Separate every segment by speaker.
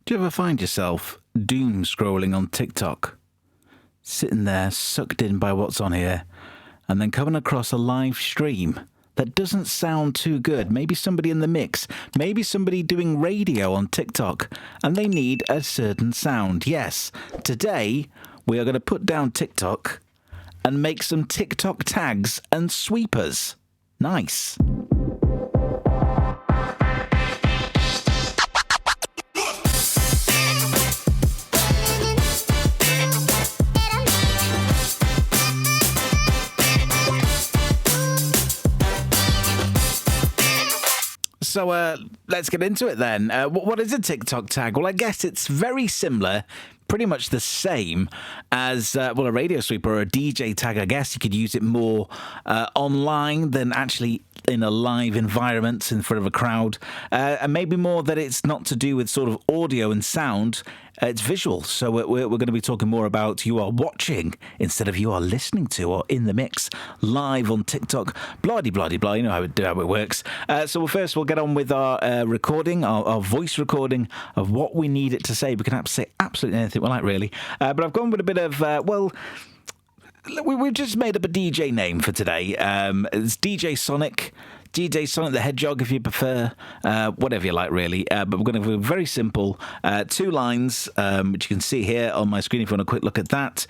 Speaker 1: Do you ever find yourself doom scrolling on TikTok, sitting there sucked in by what's on here, and then coming across a live stream that doesn't sound too good? Maybe somebody in the mix, maybe somebody doing radio on TikTok, and they need a certain sound. Yes, today we are going to put down TikTok and make some TikTok tags and sweepers. Nice. So let's get into it then. What is a TikTok tag? Well, I guess it's very similar, pretty much the same as, a radio sweeper or a DJ tag. I guess you could use it more online than actually in a live environment in front of a crowd. And maybe more that it's not to do with sort of audio and sound. It's visual. So we're going to be talking more about you are watching instead of you are listening to or in the mix live on TikTok. Blah-de-blah-de-blah. You know how it works. So first we'll get on with our recording, our voice recording of what we need it to say. We can say absolutely anything we like, really. But I've gone with a bit of, we've just made up a DJ name for today. It's DJ Sonic the Hedgehog, if you prefer, whatever you like, really. But we're going to do very simple 2 lines, which you can see here on my screen if you want a quick look at that.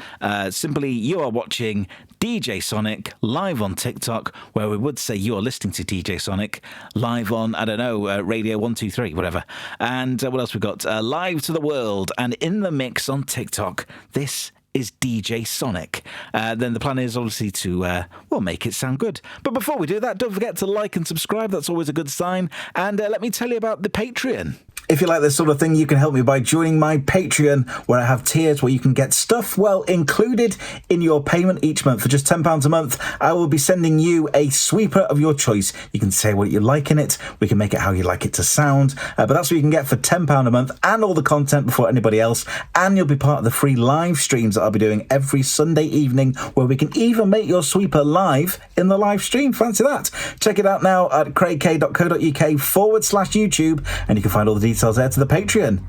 Speaker 1: Simply, you are watching DJ Sonic live on TikTok, where we would say you are listening to DJ Sonic live on, I don't know, Radio 123, whatever. And what else we got? Live to the world and in the mix on TikTok. This is DJ Sonic. Then the plan is obviously to, make it sound good. But before we do that, don't forget to like and subscribe. That's always a good sign. And let me tell you about the Patreon. If you like this sort of thing, you can help me by joining my Patreon, where I have tiers where you can get stuff, included in your payment each month. For just £10 a month, I will be sending you a sweeper of your choice. You can say what you like in it. We can make it how you like it to sound. But that's what you can get for £10 a month and all the content before anybody else. And you'll be part of the free live streams that I'll be doing every Sunday evening, where we can even make your sweeper live in the live stream. Fancy that. Check it out now at craigk.co.uk/YouTube, and you can find all the details there to the Patreon.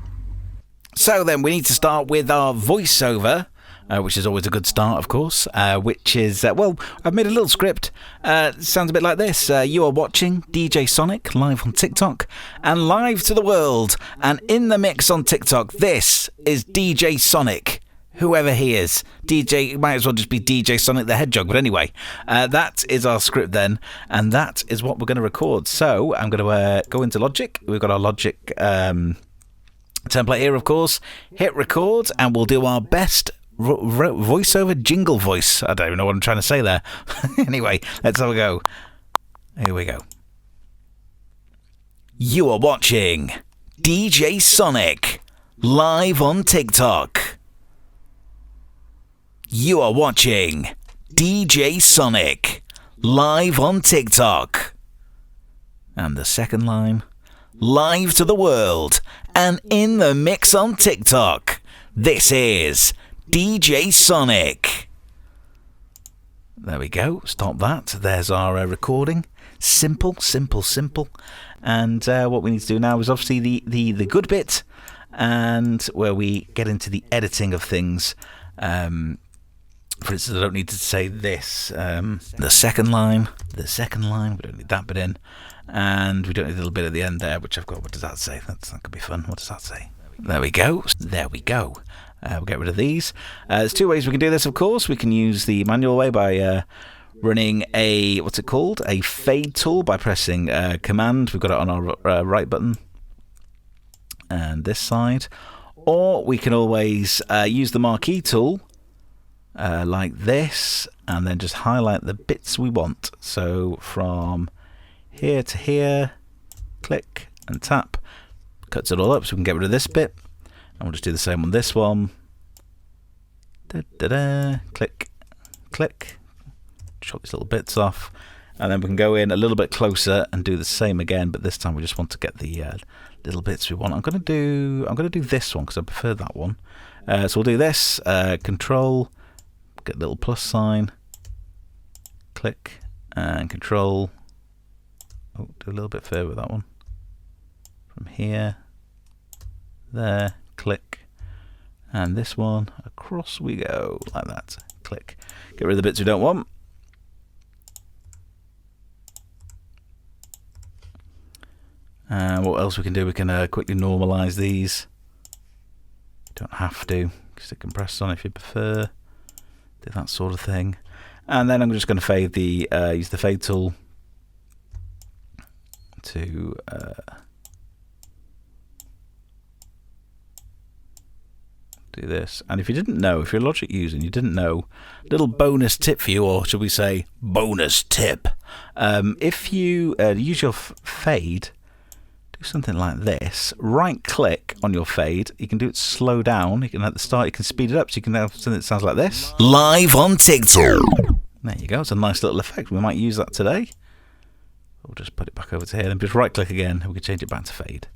Speaker 1: So then we need to start with our voiceover, which is always a good start, of course, which is, I've made a little script. Sounds a bit like this. You are watching DJ Sonic live on TikTok and live to the world and in the mix on TikTok. This is DJ Sonic, whoever he is. DJ, might as well just be DJ Sonic the Hedgehog. But anyway, that is our script then, and that is what we're going to record. So I'm going to go into Logic. We've got our Logic template here, of course. Hit record, and we'll do our best voiceover jingle voice. I don't even know what I'm trying to say there. Anyway, let's have a go. Here we go. You are watching DJ Sonic live on TikTok. You are watching DJ Sonic live on TikTok. And the second line, live to the world and in the mix on TikTok. This is DJ Sonic. There we go. Stop that. There's our recording. Simple. And what we need to do now is obviously the good bit, and where we get into the editing of things. For instance, I don't need to say this. The second line, we don't need that bit in. And we don't need a little bit at the end there, which I've got. What does that say? That could be fun. What does that say? There we go. We'll get rid of these. There's 2 ways we can do this, of course. We can use the manual way by running a fade tool by pressing Command. We've got it on our right button. And this side. Or we can always use the marquee tool, like this, and then just highlight the bits we want. So from here to here, click and tap, cuts it all up, so we can get rid of this bit. And we'll just do the same on this one. Click, chop these little bits off, and then we can go in a little bit closer and do the same again, but this time we just want to get the little bits we want. I'm going to do this one because I prefer that one. So we'll do this, Control, get a little plus sign, click, and Control. Do a little bit further with that one. From here, there, click, and this one, across we go, like that, click. Get rid of the bits we don't want. And what else we can do, we can quickly normalize these. Don't have to, stick compressed on if you prefer. Do that sort of thing. And then I'm just going to fade the, use the fade tool to do this. And if you didn't know, if you're a Logic user and you didn't know, little bonus tip for you, or should we say bonus tip. If you use your fade, do something like this. Right click on your fade. You can do it slow down. You can at the start, you can speed it up, so you can have something that sounds like this.
Speaker 2: Live on TikTok.
Speaker 1: There you go. It's a nice little effect. We might use that today. We'll just put it back over to here and just right click again. We can change it back to fade.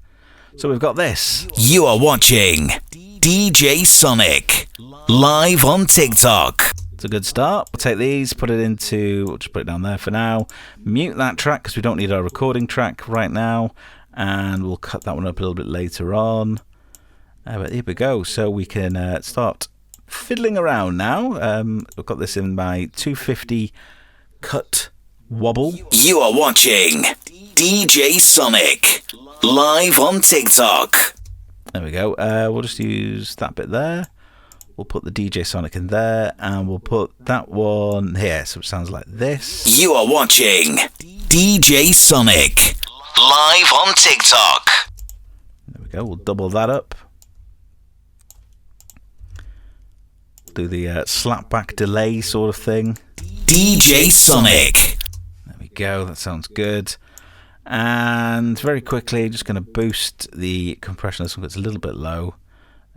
Speaker 1: So we've got this.
Speaker 2: You are watching DJ Sonic live on TikTok.
Speaker 1: It's a good start. We'll take these, put it into, we'll just put it down there for now. Mute that track because we don't need our recording track right now. And we'll cut that one up a little bit later on. But here we go. So we can start fiddling around now. We've got this in my 250 cut wobble.
Speaker 2: You are watching DJ Sonic live on TikTok.
Speaker 1: There we go. We'll just use that bit there. We'll put the DJ Sonic in there, and we'll put that one here, so it sounds like this.
Speaker 2: You are watching DJ Sonic live on TikTok.
Speaker 1: There we go. We'll double that up. Do the slapback delay sort of thing.
Speaker 2: DJ Sonic.
Speaker 1: There we go. That sounds good. And very quickly, just going to boost the compression. This one gets a little bit low.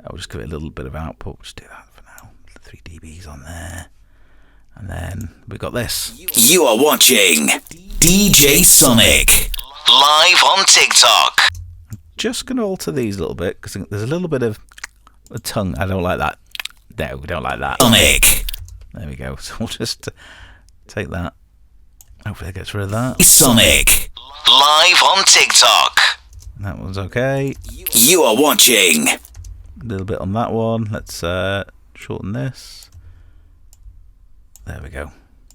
Speaker 1: I'll just give it a little bit of output. We'll just do that for now. 3 dBs on there. And then we've got this.
Speaker 2: You are watching DJ Sonic live on TikTok.
Speaker 1: I'm just going to alter these a little bit because there's a little bit of a tongue. I don't like that. No, we don't like that.
Speaker 2: Sonic.
Speaker 1: There we go. So we'll just take that. Hopefully it gets rid of that.
Speaker 2: Sonic live on TikTok.
Speaker 1: That one's okay.
Speaker 2: You are watching.
Speaker 1: A little bit on that one. Let's shorten this. There we go.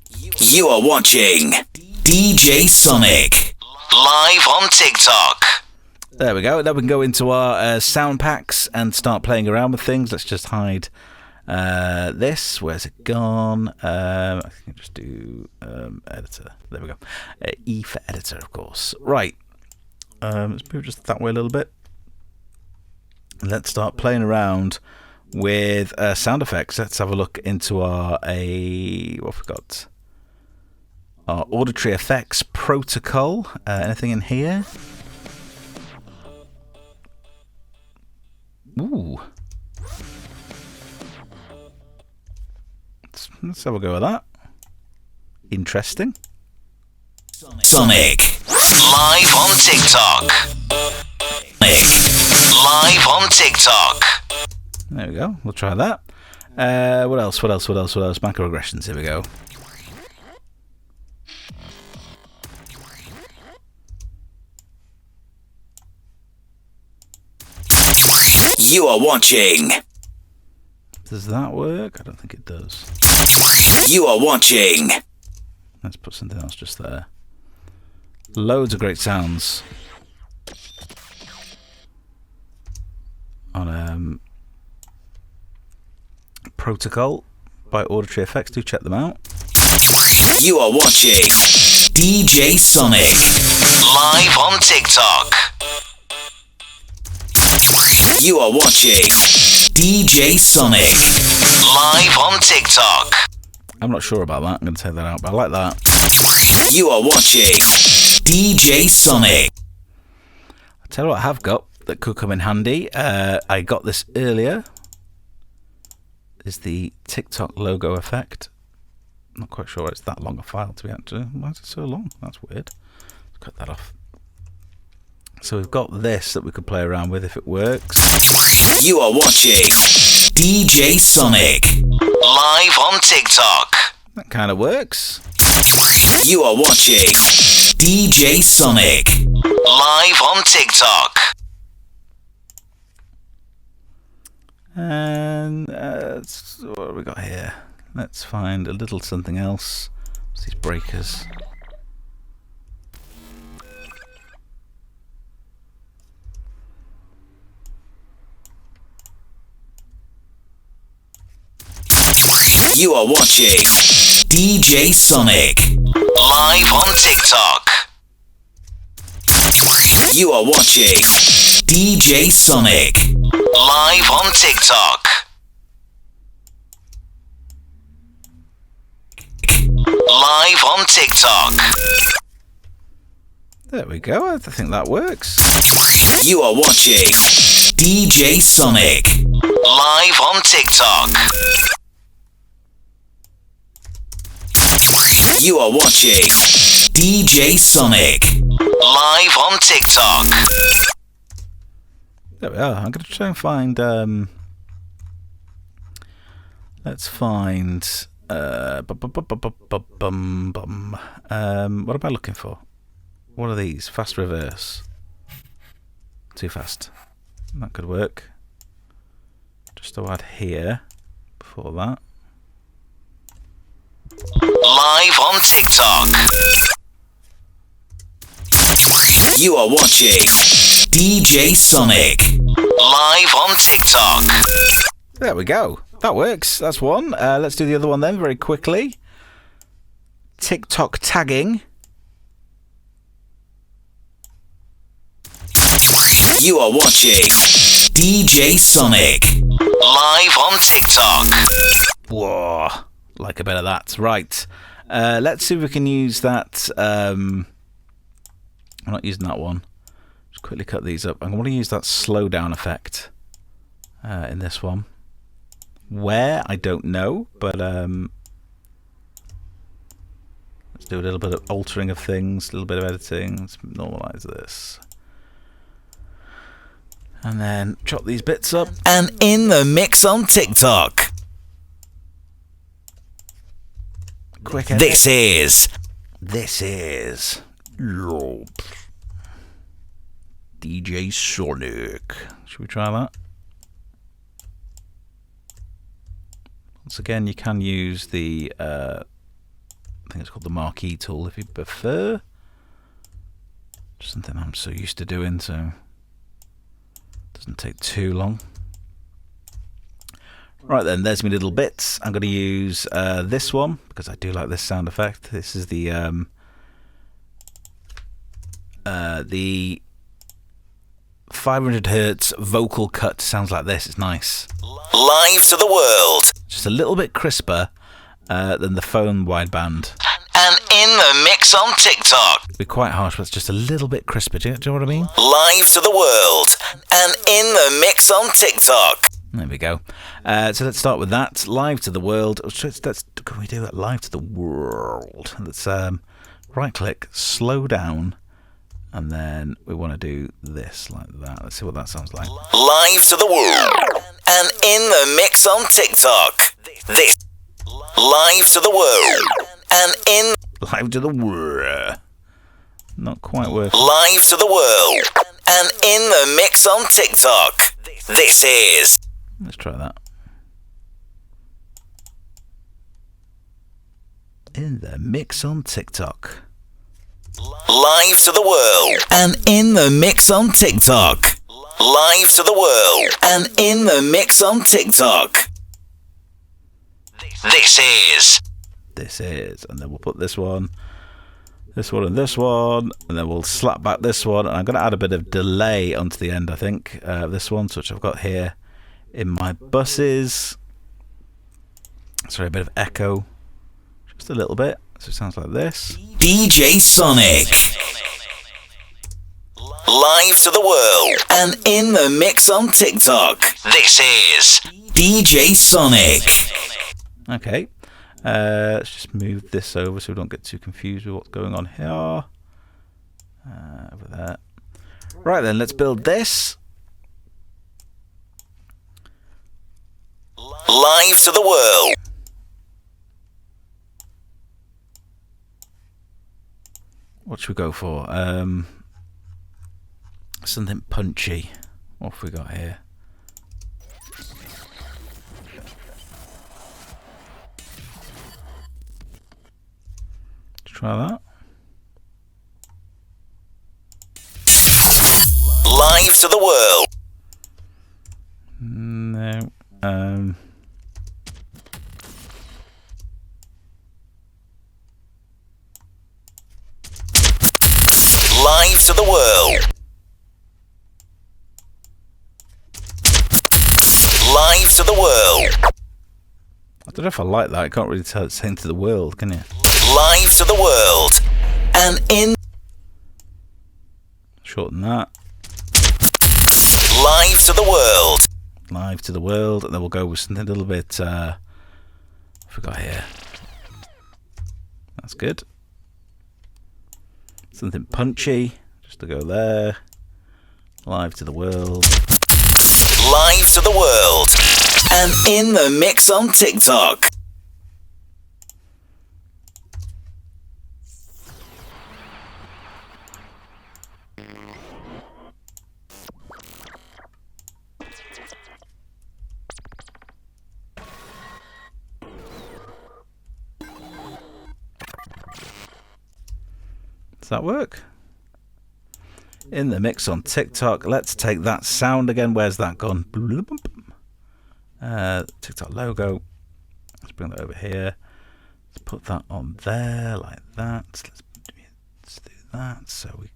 Speaker 2: You are watching DJ Sonic live on TikTok.
Speaker 1: There we go. Now we can go into our sound packs and start playing around with things. Let's just hide this. Where's it gone? I can just do editor. There we go. E for editor, of course. Right. Let's move just that way a little bit. Let's start playing around with sound effects. Let's have a look into our what have we got? Our auditory effects protocol. Anything in here? Ooh. Let's have a go at that. Interesting.
Speaker 2: Sonic live on TikTok. Live on TikTok.
Speaker 1: There we go. We'll try that. What else? Macroaggressions. Here we go.
Speaker 2: You are watching.
Speaker 1: Does that work? I don't think it does.
Speaker 2: You are watching.
Speaker 1: Let's put something else just there. Loads of great sounds on Protocol by Auditory Effects. Do check them out.
Speaker 2: You are watching DJ Sonic live on TikTok. You are watching DJ Sonic live on TikTok.
Speaker 1: I'm not sure about that. I'm going to take that out, but I like that.
Speaker 2: You are watching DJ Sonic.
Speaker 1: I'll tell you what I have got that could come in handy. I got this earlier. Is the TikTok logo effect. I'm not quite sure why it's that long a file to be actually. Why is it so long? That's weird. Let's cut that off. So we've got this that we could play around with if it works.
Speaker 2: You are watching DJ Sonic live on TikTok.
Speaker 1: That kind of works.
Speaker 2: You are watching DJ Sonic live on TikTok.
Speaker 1: And what have we got here? Let's find a little something else. What's these breakers?
Speaker 2: You are watching DJ Sonic live on TikTok. You are watching DJ Sonic live on TikTok. Live on TikTok.
Speaker 1: There we go. I think that works.
Speaker 2: You are watching DJ Sonic live on TikTok. You are watching DJ Sonic live on TikTok.
Speaker 1: There we are. I'm going to try and find. Let's find. What am I looking for? What are these? Fast reverse. Too fast. That could work. Just to add here. Before that.
Speaker 2: Live on TikTok. You are watching DJ Sonic live on TikTok.
Speaker 1: There we go. That works. That's one. Let's do the other one then very quickly. TikTok tagging.
Speaker 2: You are watching DJ Sonic live on TikTok.
Speaker 1: Whoa. Like a bit of that. Right. Let's see if we can use that. I'm not using that one. Just quickly cut these up. I want to use that slowdown effect in this one. Where? I don't know. But let's do a little bit of altering of things. A little bit of editing. Let's normalize this. And then chop these bits up.
Speaker 2: And in the mix on TikTok.
Speaker 1: Quick.
Speaker 2: This is
Speaker 1: DJ Sonic. Should we try that? Once again, you can use the I think it's called the marquee tool if you prefer. Just something I'm so used to doing, so it doesn't take too long. Right then, there's my little bits. I'm going to use this one because I do like this sound effect. This is the 500 hertz vocal cut. Sounds like this. It's nice.
Speaker 2: live to the world.
Speaker 1: Just a little bit crisper than the phone wideband.
Speaker 2: And in the mix on TikTok.
Speaker 1: It'd be quite harsh, but it's just a little bit crisper. Do you know what I mean?
Speaker 2: Live to the world. And in the mix on TikTok.
Speaker 1: There we go. So let's start with that. Live to the world. Can we do it? Live to the world. Let's right click, slow down, and then we want to do this like that. Let's see what that sounds like.
Speaker 2: Live to the world. And in the mix on TikTok. This. Live to the world. And in.
Speaker 1: Live to the world. Not quite working.
Speaker 2: Live to the world. And in the mix on TikTok. This is.
Speaker 1: Let's try that. In the mix on TikTok.
Speaker 2: Live to the world. And in the mix on TikTok. Live to the world. And in the mix on TikTok. This is.
Speaker 1: And then we'll put this one, and this one, and then we'll slap back this one. And I'm going to add a bit of delay onto the end, I think, this one, which I've got here in my buses. Sorry, a bit of echo. Just a little bit. So it sounds like this.
Speaker 2: DJ Sonic. Live to the world. And in the mix on TikTok. This is DJ Sonic.
Speaker 1: Okay. Let's just move this over so we don't get too confused with what's going on here. Over there. Right then, let's build this.
Speaker 2: Live to the world.
Speaker 1: What should we go for? Something punchy. What have we got here? try that.
Speaker 2: Live to the world.
Speaker 1: No.
Speaker 2: Live to the world. Live to the world.
Speaker 1: I don't know if I like that. I can't really tell it's saying to the world, can you?
Speaker 2: Live to the world. And in.
Speaker 1: Shorten that.
Speaker 2: Live to the world.
Speaker 1: Live to the world. And then we'll go with something a little bit, I forgot here. That's good. Something punchy. Just to go there. Live to the world.
Speaker 2: Live to the world. And in the mix on TikTok.
Speaker 1: Does that work? In the mix on TikTok. Let's take that sound again. Where's that gone? TikTok logo. Let's bring that over here. Let's put that on there like that. Let's do that. So we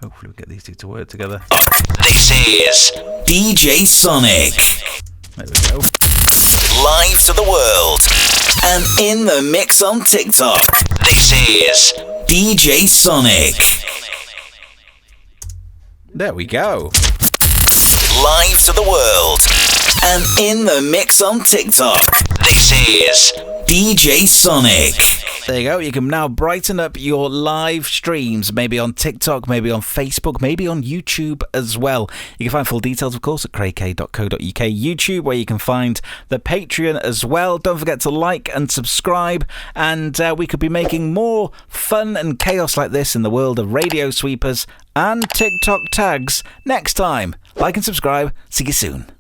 Speaker 1: hopefully we get these two to work together.
Speaker 2: This is DJ Sonic.
Speaker 1: There we go.
Speaker 2: Live to the world. And in the mix on TikTok. This is DJ Sonic.
Speaker 1: There we go.
Speaker 2: Live to the world. And in the mix on TikTok. This is DJ Sonic.
Speaker 1: There you go. You can now brighten up your live streams, maybe on TikTok, maybe on Facebook, maybe on YouTube as well. You can find full details, of course, at crayk.co.uk YouTube, where you can find the Patreon as well. Don't forget to like and subscribe, and we could be making more fun and chaos like this in the world of radio sweepers and TikTok tags next time. Like and subscribe. See you soon.